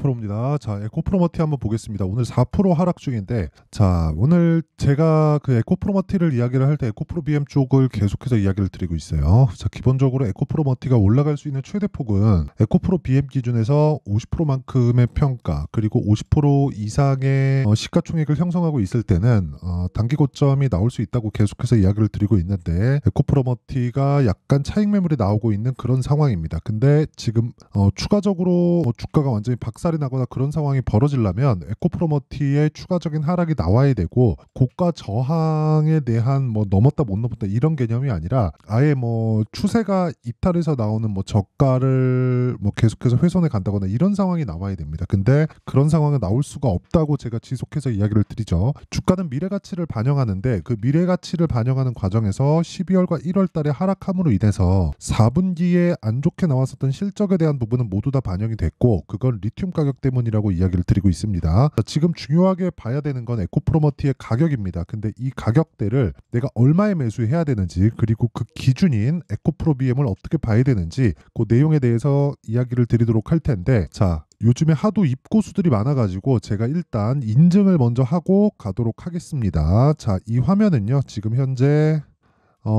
에코프로입니다. 자, 에코프로머티 한번 보겠습니다. 오늘 4% 하락 중인데, 자, 오늘 제가 그 에코프로머티를 이야기를 할 때 에코프로 BM 쪽을 계속해서 이야기를 드리고 있어요. 자, 기본적으로 에코프로머티가 올라갈 수 있는 최대 폭은 에코프로 BM 기준에서 50%만큼의 평가, 그리고 50% 이상의 시가총액을 형성하고 있을 때는 단기 고점이 나올 수 있다고 계속해서 이야기를 드리고 있는데, 에코프로머티가 약간 차익 매물이 나오고 있는 그런 상황입니다. 근데 지금 추가적으로 주가가 완전히 박살이 나거나 그런 상황이 벌어지려면 에코프로머티의 추가적인 하락이 나와야 되고, 고가 저항에 대한 넘었다 못 넘었다 이런 개념이 아니라 아예 추세가 이탈해서 나오는 저가를 계속해서 훼손해 간다거나 이런 상황이 나와야 됩니다. 근데 그런 상황은 나올 수가 없다고 제가 지속해서 이야기를 드리죠. 주가는 미래 가치를 반영하는데, 그 미래 가치를 반영하는 과정에서 12월과 1월 달에 하락함으로 인해서 4분기에 안 좋게 나왔었던 실적에 대한 부분은 모두 다 반영이 됐고, 그건 리튬 가격 때문이라고 이야기를 드리고 있습니다. 지금 중요하게 봐야 되는 건 에코프로머티의 가격입니다. 근데 이 가격대를 내가 얼마에 매수해야 되는지, 그리고 그 기준인 에코프로 BM을 어떻게 봐야 되는지, 그 내용에 대해서 이야기를 드리도록 할 텐데, 자, 요즘에 하도 입고수들이 많아가지고 제가 일단 인증을 먼저 하고 가도록 하겠습니다. 자, 이 화면은요, 지금 현재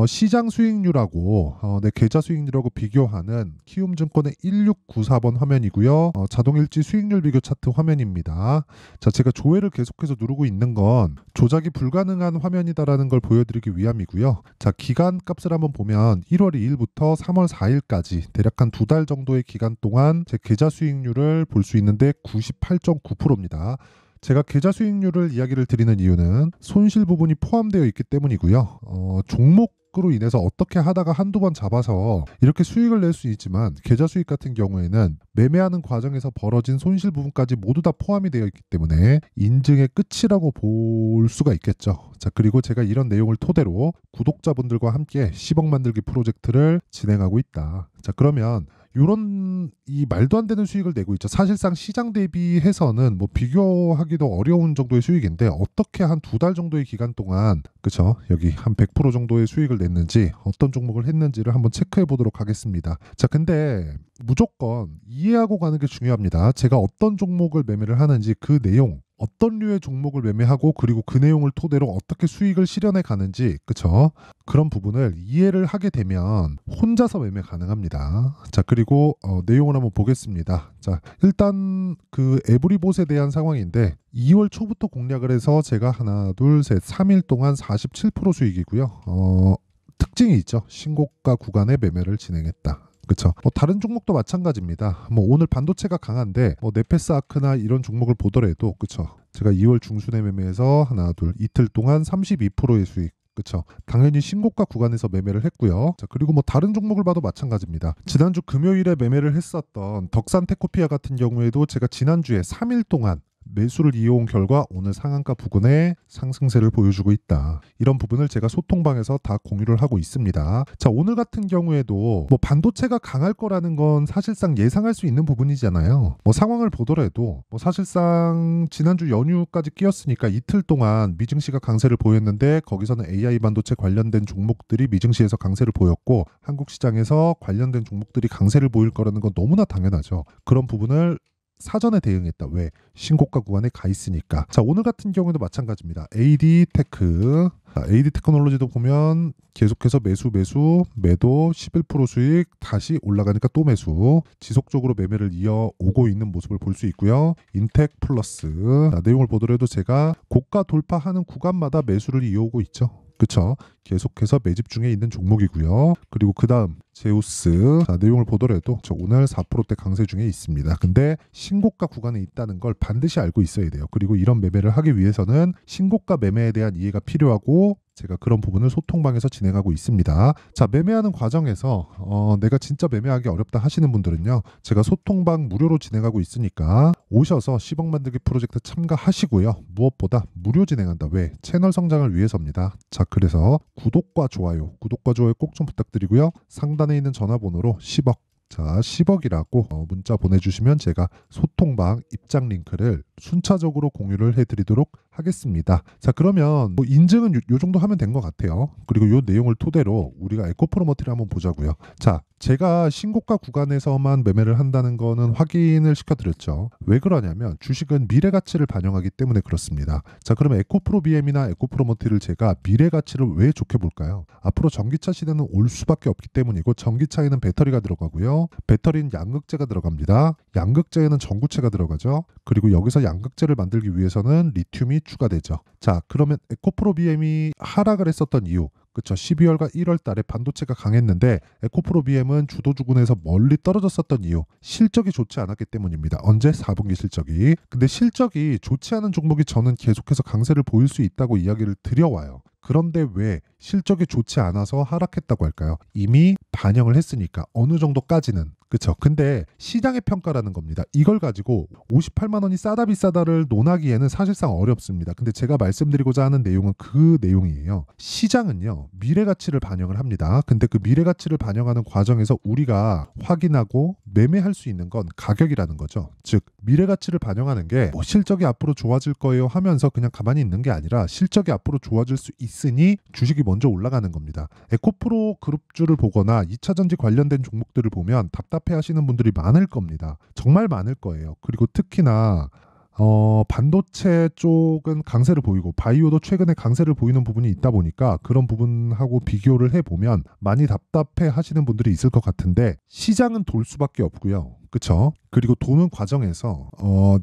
시장 수익률하고 내 계좌 수익률하고 비교하는 키움증권의 1694번 화면이고요. 자동일지 수익률 비교 차트 화면입니다. 자, 제가 조회를 계속해서 누르고 있는 건 조작이 불가능한 화면이다라는 걸 보여드리기 위함이고요. 자, 기간 값을 한번 보면 1월 2일부터 3월 4일까지 대략 한 2달 정도의 기간 동안 제 계좌 수익률을 볼 수 있는데 98.9%입니다. 제가 계좌 수익률을 이야기를 드리는 이유는 손실 부분이 포함되어 있기 때문이고요. 종목으로 인해서 어떻게 하다가 한두 번 잡아서 이렇게 수익을 낼 수 있지만, 계좌 수익 같은 경우에는 매매하는 과정에서 벌어진 손실 부분까지 모두 다 포함이 되어 있기 때문에 인증의 끝이라고 볼 수가 있겠죠. 자, 그리고 제가 이런 내용을 토대로 구독자분들과 함께 10억 만들기 프로젝트를 진행하고 있다. 자, 그러면 이런 이 말도 안 되는 수익을 내고 있죠. 사실상 시장 대비해서는 비교하기도 어려운 정도의 수익인데, 어떻게 한 2달 정도의 기간 동안, 그쵸, 여기 한 100% 정도의 수익을 냈는지, 어떤 종목을 했는지를 한번 체크해 보도록 하겠습니다. 자, 근데 무조건 이해하고 가는 게 중요합니다. 제가 어떤 종목을 매매를 하는지, 그 내용, 어떤 류의 종목을 매매하고, 그리고 그 내용을 토대로 어떻게 수익을 실현해 가는지, 그쵸? 그런 부분을 이해를 하게 되면 혼자서 매매 가능합니다. 자, 그리고 내용을 한번 보겠습니다. 자, 일단 그 에브리봇에 대한 상황인데, 2월 초부터 공략을 해서 제가 하나, 둘, 셋, 3일 동안 47% 수익이고요. 특징이 있죠. 신고가 구간에 매매를 진행했다. 그렇죠. 다른 종목도 마찬가지입니다. 오늘 반도체가 강한데 네페스 아크나 이런 종목을 보더라도, 그렇죠, 제가 2월 중순에 매매해서 하나 둘 이틀 동안 32%의 수익. 그렇죠. 당연히 신고가 구간에서 매매를 했고요. 자, 그리고 다른 종목을 봐도 마찬가지입니다. 지난주 금요일에 매매를 했었던 덕산테코피아 같은 경우에도 제가 지난주에 3일 동안 매수를 이어온 결과 오늘 상한가 부근에 상승세를 보여주고 있다. 이런 부분을 제가 소통방에서 다 공유를 하고 있습니다. 자, 오늘 같은 경우에도 반도체가 강할 거라는 건 사실상 예상할 수 있는 부분이잖아요. 상황을 보더라도 사실상 지난주 연휴까지 끼었으니까 이틀 동안 미증시가 강세를 보였는데, 거기서는 AI 반도체 관련된 종목들이 미증시에서 강세를 보였고, 한국 시장에서 관련된 종목들이 강세를 보일 거라는 건 너무나 당연하죠. 그런 부분을 사전에 대응했다. 왜? 신고가 구간에 가 있으니까. 자, 오늘 같은 경우에도 마찬가지입니다. AD테크. 자, AD테크놀로지도 보면 계속해서 매도 11% 수익, 다시 올라가니까 또 매수, 지속적으로 매매를 이어오고 있는 모습을 볼 수 있고요. 인텍플러스. 자, 내용을 보더라도 제가 고가 돌파하는 구간마다 매수를 이어오고 있죠. 그쵸? 계속해서 매집 중에 있는 종목이고요. 그리고 그 다음 제우스. 자, 내용을 보더라도 오늘 4%대 강세 중에 있습니다. 근데 신고가 구간에 있다는 걸 반드시 알고 있어야 돼요. 그리고 이런 매매를 하기 위해서는 신고가 매매에 대한 이해가 필요하고, 제가 그런 부분을 소통방에서 진행하고 있습니다. 자, 매매하는 과정에서 내가 진짜 매매하기 어렵다 하시는 분들은요, 제가 소통방 무료로 진행하고 있으니까 오셔서 10억 만들기 프로젝트 참가하시고요. 무엇보다 무료 진행한다. 왜? 채널 성장을 위해서입니다. 자, 그래서 구독과 좋아요 꼭 좀 부탁드리고요. 상단에 있는 전화번호로 10억, 자, 10억이라고 문자 보내주시면 제가 소통방 입장 링크를 순차적으로 공유를 해드리도록 하겠습니다. 자, 그러면 뭐 인증은 요 정도 하면 된 것 같아요. 그리고 요 내용을 토대로 우리가 에코프로머티를 한번 보자고요. 자, 제가 신고가 구간에서만 매매를 한다는 거는 확인을 시켜드렸죠. 왜 그러냐면 주식은 미래 가치를 반영하기 때문에 그렇습니다. 자, 그러면 에코프로 BM이나 에코프로머티를 제가 미래 가치를 왜 좋게 볼까요? 앞으로 전기차 시대는 올 수밖에 없기 때문이고, 전기차에는 배터리가 들어가고요. 배터리는 양극재가 들어갑니다. 양극재에는 전구체가 들어가죠. 그리고 여기서 양극재를 만들기 위해서는 리튬이 추가되죠. 자, 그러면 에코프로 BM이 하락을 했었던 이유, 그쵸, 12월과 1월 달에 반도체가 강했는데 에코프로 BM은 주도주군에서 멀리 떨어졌었던 이유, 실적이 좋지 않았기 때문입니다. 언제? 4분기 실적이. 근데 실적이 좋지 않은 종목이 저는 계속해서 강세를 보일 수 있다고 이야기를 드려와요. 그런데 왜 실적이 좋지 않아서 하락했다고 할까요? 이미 반영을 했으니까 어느 정도까지는. 그쵸? 근데 시장의 평가라는 겁니다. 이걸 가지고 58만 원이 싸다 비싸다를 논하기에는 사실상 어렵습니다. 근데 제가 말씀드리고자 하는 내용은 그 내용이에요. 시장은요, 미래 가치를 반영을 합니다. 근데 그 미래 가치를 반영하는 과정에서 우리가 확인하고 매매할 수 있는 건 가격이라는 거죠. 즉, 미래 가치를 반영하는 게 뭐 실적이 앞으로 좋아질 거예요 하면서 그냥 가만히 있는 게 아니라 실적이 앞으로 좋아질 수 있으니 주식이 먼저 올라가는 겁니다. 에코프로 그룹주를 보거나 2차전지 관련된 종목들을 보면 답답해 하시는 분들이 많을 겁니다. 정말 많을 거예요. 그리고 특히나 반도체 쪽은 강세를 보이고 바이오도 최근에 강세를 보이는 부분이 있다 보니까 그런 부분하고 비교를 해보면 많이 답답해 하시는 분들이 있을 것 같은데, 시장은 돌 수밖에 없고요. 그쵸? 그리고 도는 과정에서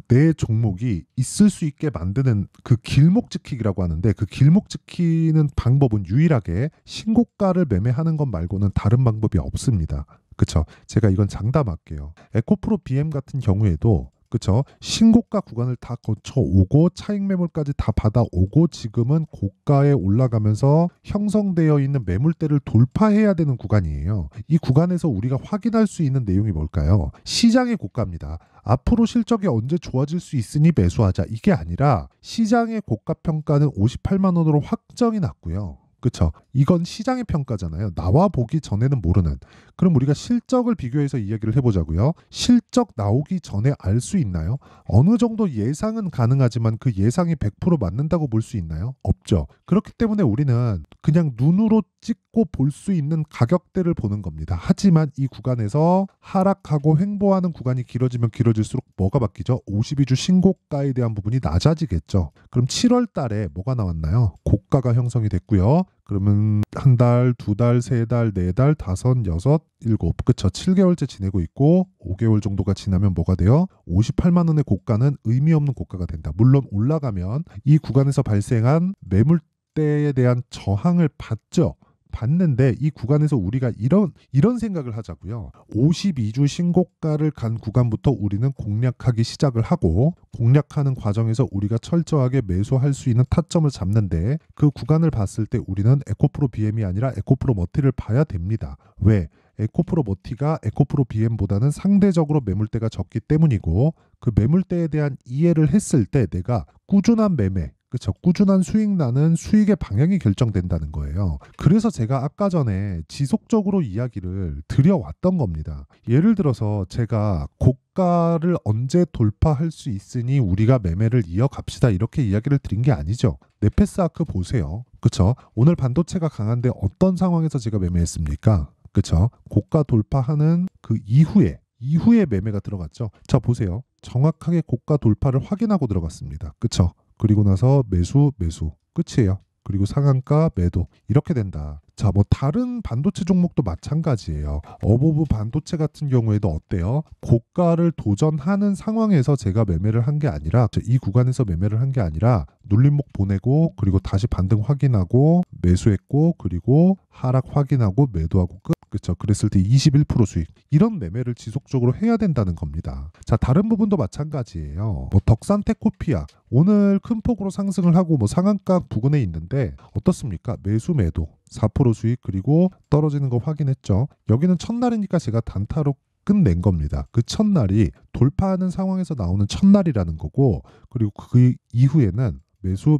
내 종목이 있을 수 있게 만드는 그 길목 지키기라고 하는데, 그 길목 지키는 방법은 유일하게 신고가를 매매하는 것 말고는 다른 방법이 없습니다. 그쵸? 제가 이건 장담할게요. 에코프로 BM 같은 경우에도, 그쵸, 신고가 구간을 다 거쳐오고 차익 매물까지 다 받아오고 지금은 고가에 올라가면서 형성되어 있는 매물대를 돌파해야 되는 구간이에요. 이 구간에서 우리가 확인할 수 있는 내용이 뭘까요? 시장의 고가입니다. 앞으로 실적이 언제 좋아질 수 있으니 매수하자, 이게 아니라 시장의 고가 평가는 58만 원으로 확정이 났고요. 그쵸? 이건 시장의 평가잖아요. 나와 보기 전에는 모르는. 그럼 우리가 실적을 비교해서 이야기를 해보자고요. 실적 나오기 전에 알 수 있나요? 어느 정도 예상은 가능하지만 그 예상이 100% 맞는다고 볼 수 있나요? 없죠. 그렇기 때문에 우리는 그냥 눈으로 찍고 볼 수 있는 가격대를 보는 겁니다. 하지만 이 구간에서 하락하고 횡보하는 구간이 길어지면 길어질수록 뭐가 바뀌죠? 52주 신고가에 대한 부분이 낮아지겠죠. 그럼 7월 달에 뭐가 나왔나요? 고가가 형성이 됐고요. 그러면 한 달, 두 달, 세 달, 네 달, 다섯, 여섯, 일곱, 그쵸? 7개월째 지내고 있고 5개월 정도가 지나면 뭐가 돼요? 58만 원의 고가는 의미 없는 고가가 된다. 물론 올라가면 이 구간에서 발생한 매물대에 대한 저항을 받죠. 봤는데 이 구간에서 우리가 이런 생각을 하자고요. 52주 신고가를 간 구간부터 우리는 공략하기 시작을 하고, 공략하는 과정에서 우리가 철저하게 매수할 수 있는 타점을 잡는데, 그 구간을 봤을 때 우리는 에코프로 BM이 아니라 에코프로 머티를 봐야 됩니다. 왜? 에코프로 머티가 에코프로 BM보다는 상대적으로 매물대가 적기 때문이고, 그 매물대에 대한 이해를 했을 때 내가 꾸준한 매매, 그렇죠, 꾸준한 수익 나는 수익의 방향이 결정된다는 거예요. 그래서 제가 아까 전에 지속적으로 이야기를 드려왔던 겁니다. 예를 들어서 제가 고가를 언제 돌파할 수 있으니 우리가 매매를 이어갑시다, 이렇게 이야기를 드린 게 아니죠. 네페스아크 보세요. 그렇죠? 오늘 반도체가 강한데 어떤 상황에서 제가 매매했습니까? 그렇죠? 고가 돌파하는 그 이후에 매매가 들어갔죠. 자, 보세요. 정확하게 고가 돌파를 확인하고 들어갔습니다. 그렇죠? 그리고 나서 매수 끝이에요. 그리고 상한가 매도, 이렇게 된다. 자, 뭐 다른 반도체 종목도 마찬가지예요. 어보브 반도체 같은 경우에도 어때요? 고가를 도전하는 상황에서 제가 매매를 한 게 아니라, 이 구간에서 매매를 한 게 아니라 눌림목 보내고 그리고 다시 반등 확인하고 매수했고 그리고 하락 확인하고 매도하고 끝. 그렇죠. 그랬을 때 21% 수익. 이런 매매를 지속적으로 해야 된다는 겁니다. 자, 다른 부분도 마찬가지예요. 뭐 덕산테코피아 오늘 큰 폭으로 상승을 하고 뭐 상한가 부근에 있는데 어떻습니까? 매수 매도 4% 수익, 그리고 떨어지는 거 확인했죠. 여기는 첫날이니까 제가 단타로 끝낸 겁니다. 그 첫날이 돌파하는 상황에서 나오는 첫날이라는 거고, 그리고 그 이후에는 매수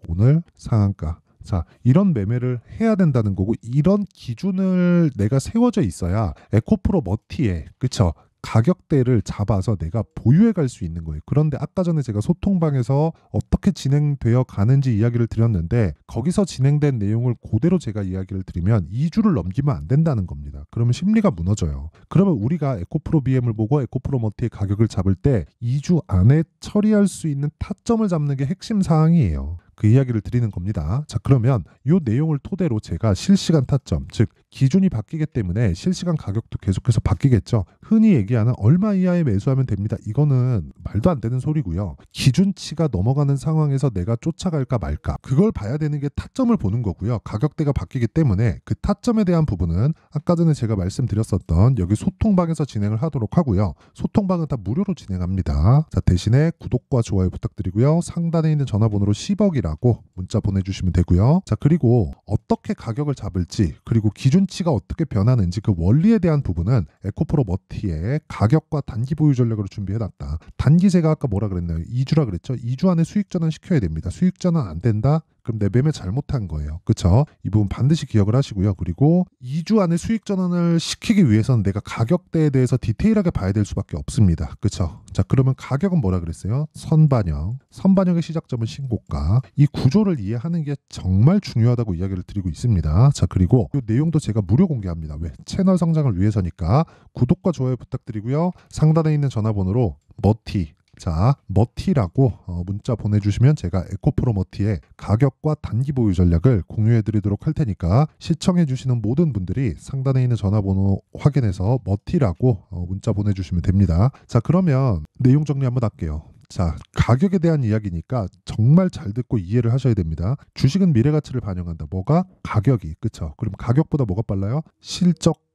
오늘 상한가. 자, 이런 매매를 해야 된다는 거고, 이런 기준을 내가 세워져 있어야 에코프로 머티에, 그쵸, 가격대를 잡아서 내가 보유해 갈 수 있는 거예요. 그런데 아까 전에 제가 소통방에서 어떻게 진행되어 가는지 이야기를 드렸는데 거기서 진행된 내용을 그대로 제가 이야기를 드리면 2주를 넘기면 안 된다는 겁니다. 그러면 심리가 무너져요. 그러면 우리가 에코프로 BM을 보고 에코프로 머티의 가격을 잡을 때 2주 안에 처리할 수 있는 타점을 잡는 게 핵심 사항이에요. 그 이야기를 드리는 겁니다. 자, 그러면 이 내용을 토대로 제가 실시간 타점, 즉 기준이 바뀌기 때문에 실시간 가격도 계속해서 바뀌겠죠. 흔히 얘기하는 얼마 이하에 매수하면 됩니다. 이거는 말도 안 되는 소리고요. 기준치가 넘어가는 상황에서 내가 쫓아갈까 말까, 그걸 봐야 되는 게 타점을 보는 거고요. 가격대가 바뀌기 때문에 그 타점에 대한 부분은 아까 전에 제가 말씀드렸었던 여기 소통방에서 진행을 하도록 하고요. 소통방은 다 무료로 진행합니다. 자, 대신에 구독과 좋아요 부탁드리고요. 상단에 있는 전화번호로 10억이라 라고 문자 보내주시면 되고요. 자, 그리고 어떻게 가격을 잡을지, 그리고 기준치가 어떻게 변하는지 그 원리에 대한 부분은 에코프로 머티의 가격과 단기 보유 전략으로 준비해놨다. 단기 제가 아까 뭐라 그랬나요? 2주라 그랬죠? 2주 안에 수익 전환 시켜야 됩니다. 수익 전환 안 된다? 그럼 내 매매 잘못한 거예요. 그쵸? 이 부분 반드시 기억을 하시고요. 그리고 2주 안에 수익 전환을 시키기 위해서는 내가 가격대에 대해서 디테일하게 봐야 될 수밖에 없습니다. 그쵸? 자, 그러면 가격은 뭐라 그랬어요? 선반영. 선반영의 시작점은 신고가. 이 구조를 이해하는 게 정말 중요하다고 이야기를 드리고 있습니다. 자, 그리고 이 내용도 제가 무료 공개합니다. 왜? 채널 성장을 위해서니까 구독과 좋아요 부탁드리고요. 상단에 있는 전화번호로 머티, 자, 머티라고 문자 보내주시면 제가 에코프로 머티의 가격과 단기 보유 전략을 공유해드리도록 할 테니까 시청해주시는 모든 분들이 상단에 있는 전화번호 확인해서 머티라고 문자 보내주시면 됩니다. 자, 그러면 내용 정리 한번 할게요. 자, 가격에 대한 이야기니까 정말 잘 듣고 이해를 하셔야 됩니다. 주식은 미래 가치를 반영한다. 뭐가? 가격이. 그쵸? 그럼 가격보다 뭐가 빨라요? 실적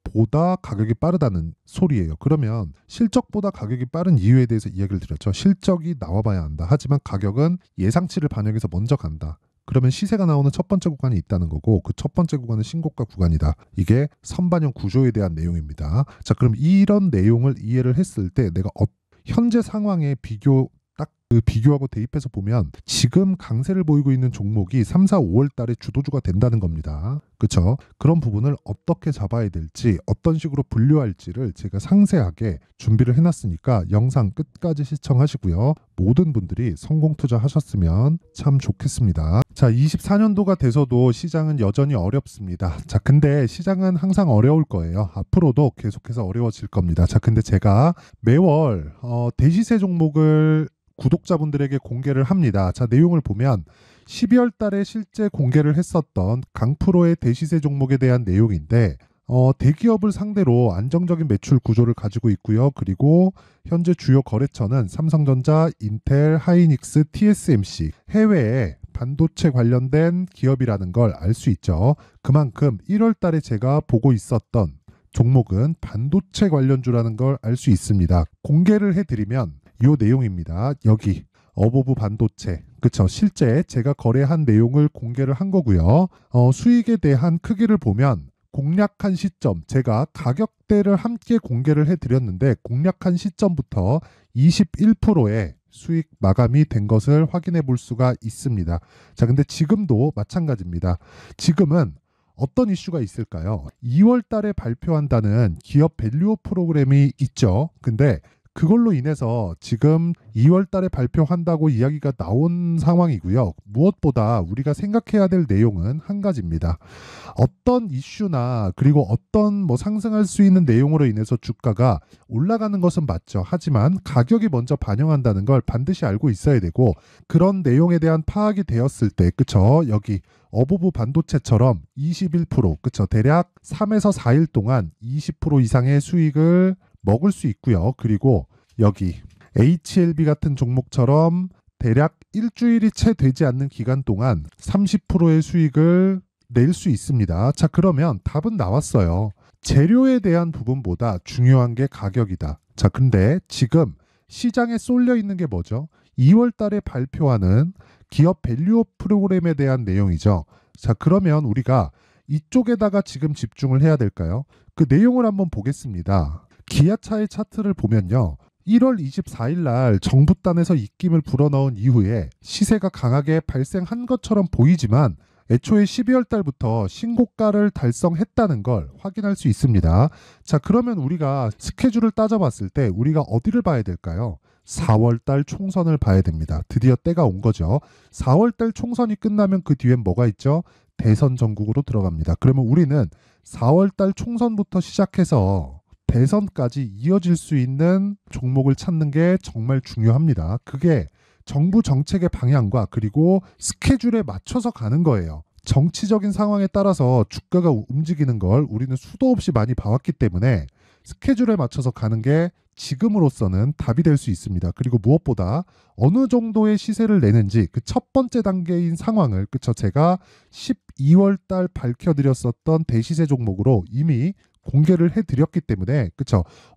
보다 가격이 빠르다는 소리예요. 그러면 실적보다 가격이 빠른 이유에 대해서 이야기를 드렸죠. 실적이 나와봐야 한다. 하지만 가격은 예상치를 반영해서 먼저 간다. 그러면 시세가 나오는 첫 번째 구간이 있다는 거고 그 첫 번째 구간은 신고가 구간이다. 이게 선반영 구조에 대한 내용입니다. 자, 그럼 이런 내용을 이해를 했을 때 내가 현재 상황에 비교하고 대입해서 보면 지금 강세를 보이고 있는 종목이 3, 4, 5월 달에 주도주가 된다는 겁니다. 그렇죠? 그런 부분을 어떻게 잡아야 될지, 어떤 식으로 분류할지를 제가 상세하게 준비를 해놨으니까 영상 끝까지 시청하시고요. 모든 분들이 성공 투자하셨으면 참 좋겠습니다. 자, 24년도가 돼서도 시장은 여전히 어렵습니다. 자, 근데 시장은 항상 어려울 거예요. 앞으로도 계속해서 어려워질 겁니다. 자, 근데 제가 매월 대시세 종목을 구독자분들에게 공개를 합니다. 자, 내용을 보면 12월 달에 실제 공개를 했었던 강프로의 대시세 종목에 대한 내용인데 대기업을 상대로 안정적인 매출 구조를 가지고 있고요. 그리고 현재 주요 거래처는 삼성전자, 인텔, 하이닉스, TSMC, 해외에 반도체 관련된 기업이라는 걸 알 수 있죠. 그만큼 1월 달에 제가 보고 있었던 종목은 반도체 관련주라는 걸 알 수 있습니다. 공개를 해드리면 이 내용입니다. 여기 어보브 반도체, 그쵸? 실제 제가 거래한 내용을 공개를 한 거고요. 수익에 대한 크기를 보면 공략한 시점, 제가 가격대를 함께 공개를 해드렸는데 공략한 시점부터 21%의 수익 마감이 된 것을 확인해 볼 수가 있습니다. 자, 근데 지금도 마찬가지입니다. 지금은 어떤 이슈가 있을까요? 2월 달에 발표한다는 기업 밸류업 프로그램이 있죠. 근데 그걸로 인해서 지금 2월 달에 발표한다고 이야기가 나온 상황이고요. 무엇보다 우리가 생각해야 될 내용은 한 가지입니다. 어떤 이슈나 그리고 어떤 상승할 수 있는 내용으로 인해서 주가가 올라가는 것은 맞죠. 하지만 가격이 먼저 반영한다는 걸 반드시 알고 있어야 되고 그런 내용에 대한 파악이 되었을 때, 그쵸? 여기 어보브 반도체처럼 21%, 그쵸? 대략 3에서 4일 동안 20% 이상의 수익을 먹을 수 있고요. 그리고 여기 HLB 같은 종목처럼 대략 일주일이 채 되지 않는 기간 동안 30%의 수익을 낼 수 있습니다. 자, 그러면 답은 나왔어요. 재료에 대한 부분보다 중요한 게 가격이다. 자, 근데 지금 시장에 쏠려 있는 게 뭐죠? 2월 달에 발표하는 기업 밸류업 프로그램에 대한 내용이죠. 자, 그러면 우리가 이쪽에다가 지금 집중을 해야 될까요? 그 내용을 한번 보겠습니다. 기아차의 차트를 보면요. 1월 24일 날 정부단에서 입김을 불어넣은 이후에 시세가 강하게 발생한 것처럼 보이지만 애초에 12월 달부터 신고가를 달성했다는 걸 확인할 수 있습니다. 자, 그러면 우리가 스케줄을 따져봤을 때 우리가 어디를 봐야 될까요? 4월 달 총선을 봐야 됩니다. 드디어 때가 온 거죠. 4월 달 총선이 끝나면 그 뒤엔 뭐가 있죠? 대선 전국으로 들어갑니다. 그러면 우리는 4월 달 총선부터 시작해서 대선까지 이어질 수 있는 종목을 찾는 게 정말 중요합니다. 그게 정부 정책의 방향과 그리고 스케줄에 맞춰서 가는 거예요. 정치적인 상황에 따라서 주가가 움직이는 걸 우리는 수도 없이 많이 봐왔기 때문에 스케줄에 맞춰서 가는 게 지금으로서는 답이 될 수 있습니다. 그리고 무엇보다 어느 정도의 시세를 내는지 그 첫 번째 단계인 상황을 제가 12월 달 밝혀드렸었던 대시세 종목으로 이미 공개를 해드렸기 때문에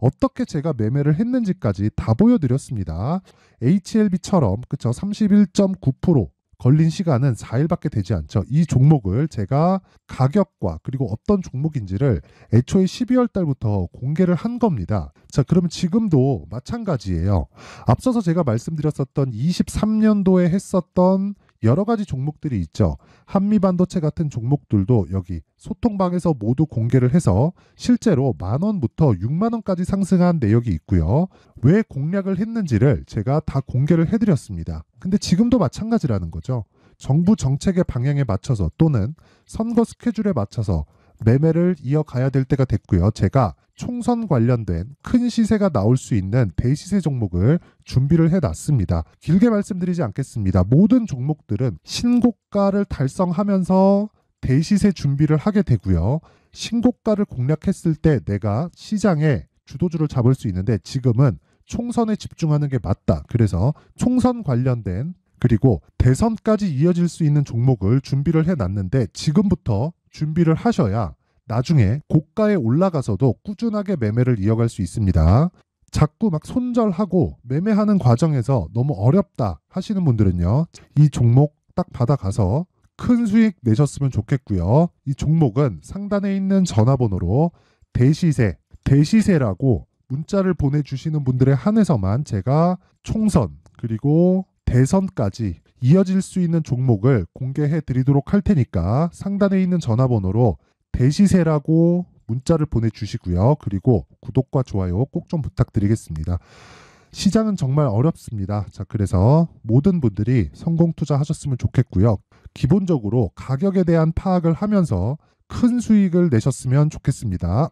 어떻게 제가 매매를 했는지까지 다 보여드렸습니다. HLB처럼 31.9% 걸린 시간은 4일밖에 되지 않죠. 이 종목을 제가 가격과 그리고 어떤 종목인지를 애초에 12월 달부터 공개를 한 겁니다. 자, 그러면 지금도 마찬가지예요. 앞서서 제가 말씀드렸었던 23년도에 했었던 여러 가지 종목들이 있죠. 한미반도체 같은 종목들도 여기 소통방에서 모두 공개를 해서 실제로 10,000원부터 60,000원까지 상승한 내역이 있고요. 왜 공략을 했는지를 제가 다 공개를 해드렸습니다. 근데 지금도 마찬가지라는 거죠. 정부 정책의 방향에 맞춰서 또는 선거 스케줄에 맞춰서 매매를 이어가야 될 때가 됐고요. 제가 총선 관련된 큰 시세가 나올 수 있는 대시세 종목을 준비를 해놨습니다. 길게 말씀드리지 않겠습니다. 모든 종목들은 신고가를 달성하면서 대시세 준비를 하게 되고요. 신고가를 공략했을 때 내가 시장에 주도주를 잡을 수 있는데 지금은 총선에 집중하는 게 맞다. 그래서 총선 관련된 그리고 대선까지 이어질 수 있는 종목을 준비를 해놨는데 지금부터 준비를 하셔야 나중에 고가에 올라가서도 꾸준하게 매매를 이어갈 수 있습니다. 자꾸 막 손절하고 매매하는 과정에서 너무 어렵다 하시는 분들은요. 이 종목 딱 받아가서 큰 수익 내셨으면 좋겠고요. 이 종목은 상단에 있는 전화번호로 대시세라고 문자를 보내주시는 분들에 한해서만 제가 총선 그리고 대선까지 이어질 수 있는 종목을 공개해 드리도록 할 테니까 상단에 있는 전화번호로 대시세라고 문자를 보내주시고요. 그리고 구독과 좋아요 꼭 좀 부탁드리겠습니다. 시장은 정말 어렵습니다. 자, 그래서 모든 분들이 성공 투자하셨으면 좋겠고요. 기본적으로 가격에 대한 파악을 하면서 큰 수익을 내셨으면 좋겠습니다.